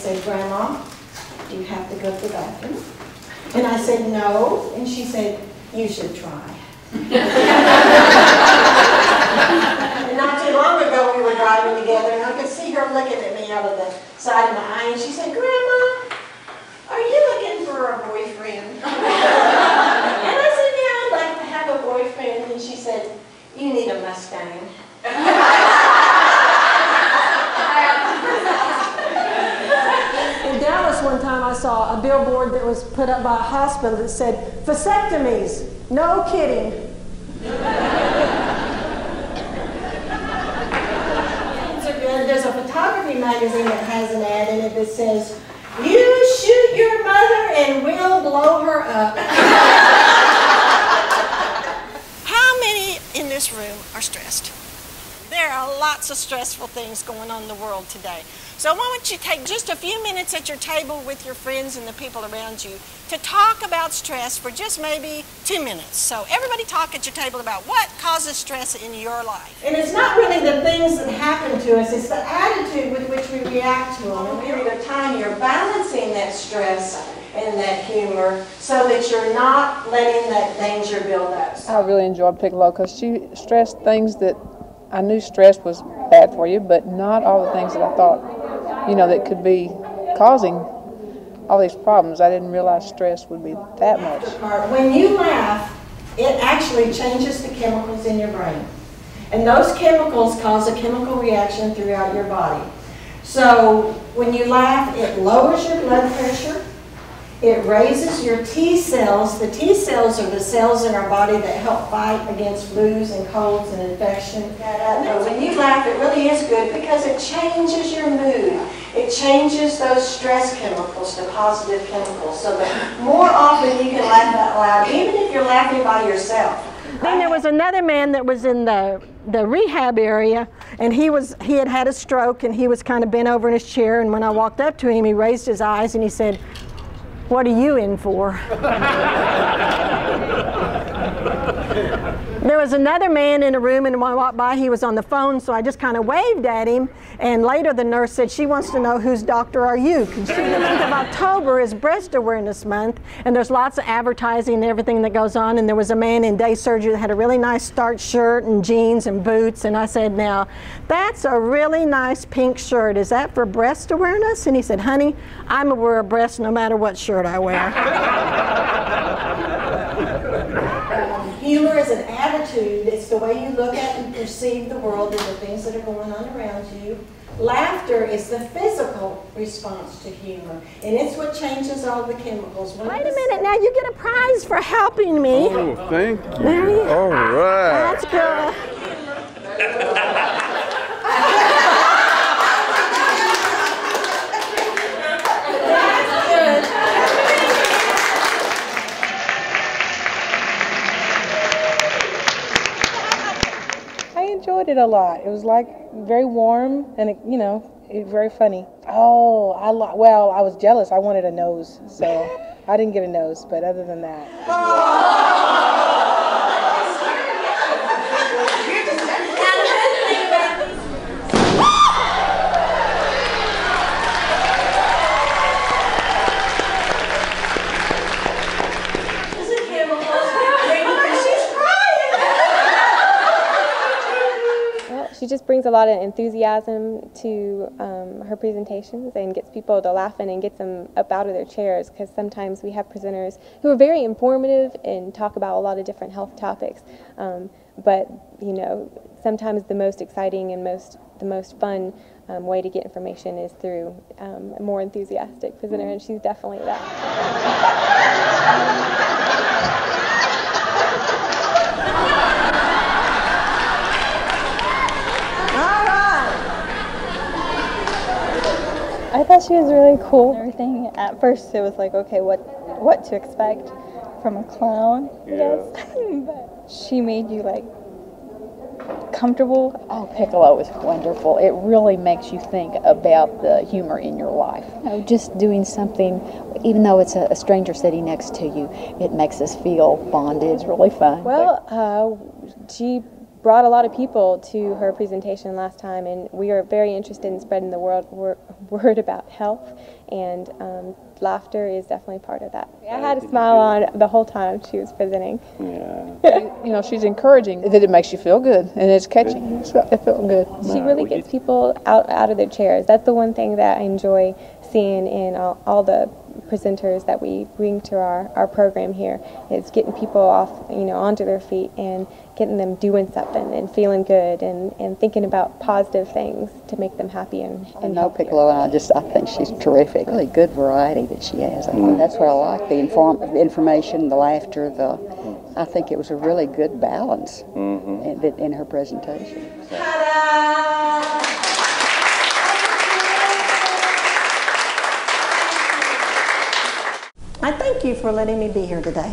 said, Grandma, do you have to go to the bathroom? And I said, no. And she said, you should try. And not too long ago, we were driving together, and I could see her looking at me out of the side of my eye, and she said, Grandma, are you looking for a boyfriend? And I said, yeah, I'd like to have a boyfriend. And she said, you need a Mustang. In Dallas one time I saw a billboard that was put up by a hospital that said, vasectomies, no kidding. There's a photography magazine that has an ad in it that says, you shoot your mother and we'll blow her up. How many in this room are stressed? There are lots of stressful things going on in the world today. So why don't you take just a few minutes at your table with your friends and the people around you to talk about stress for just maybe 2 minutes. So everybody talk at your table about what causes stress in your life. And it's not really the things that happen to us, it's the attitude with which we react to them. In a period of time, you're balancing that stress and that humor so that you're not letting that danger build up. I really enjoyed Piccolo because she stressed things that I knew stress was bad for you, but not all the things that I thought, that could be causing all these problems. I didn't realize stress would be that much. When you laugh, it actually changes the chemicals in your brain. And those chemicals cause a chemical reaction throughout your body. So when you laugh, it lowers your blood pressure. It raises your T cells. The T cells are the cells in our body that help fight against flus and colds and infection. But when you laugh, it really is good because it changes your mood. It changes those stress chemicals to positive chemicals. So that more often you can laugh out loud, even if you're laughing by yourself. Then there was another man that was in the rehab area, and he had had a stroke, and he was kind of bent over in his chair, and when I walked up to him, he raised his eyes and he said, "What are you in for?" There was another man in a room, and when I walked by, he was on the phone, so I just kind of waved at him, and later the nurse said, she wants to know whose doctor are you? Because the month of October is Breast Awareness Month, and there's lots of advertising and everything that goes on, and there was a man in day surgery that had a really nice starched shirt and jeans and boots, and I said, now, that's a really nice pink shirt. Is that for breast awareness? And he said, honey, I'm aware of breasts no matter what shirt I wear. Humor is an attitude. It's the way you look at and perceive the world and the things that are going on around you. Laughter is the physical response to humor, and it's what changes all the chemicals. Wait a minute, now you get a prize for helping me. Oh, thank you. There you all right. That's good. I enjoyed it a lot. It was like very warm and very funny. Oh, I was jealous. I wanted a nose, so I didn't get a nose, but other than that. She just brings a lot of enthusiasm to her presentations and gets people to laughing and gets them up out of their chairs, because sometimes we have presenters who are very informative and talk about a lot of different health topics, but sometimes the most exciting and the most fun way to get information is through a more enthusiastic presenter, and she's definitely that. I thought she was really cool and everything. At first it was like, okay, what to expect from a clown, I guess. But she made you like comfortable. Oh, Piccolo is wonderful. It really makes you think about the humor in your life. Just doing something, even though it's a stranger sitting next to you, it makes us feel bonded. It's really fun. Well, she brought a lot of people to her presentation last time, and we are very interested in spreading the word word about health, and laughter is definitely part of that. I had a smile on the whole time she was presenting. You know, she's encouraging that it makes you feel good, and it's catchy. It felt good. She really gets people out of their chairs. That's the one thing that I enjoy seeing in all the presenters that we bring to our program here, is getting people off, onto their feet and getting them doing something and feeling good and thinking about positive things to make them happy and No, healthier. Piccolo, and I think she's terrific. Really good variety that she has. That's what I like, the information, the laughter, I think it was a really good balance in her presentation. So. I thank you for letting me be here today.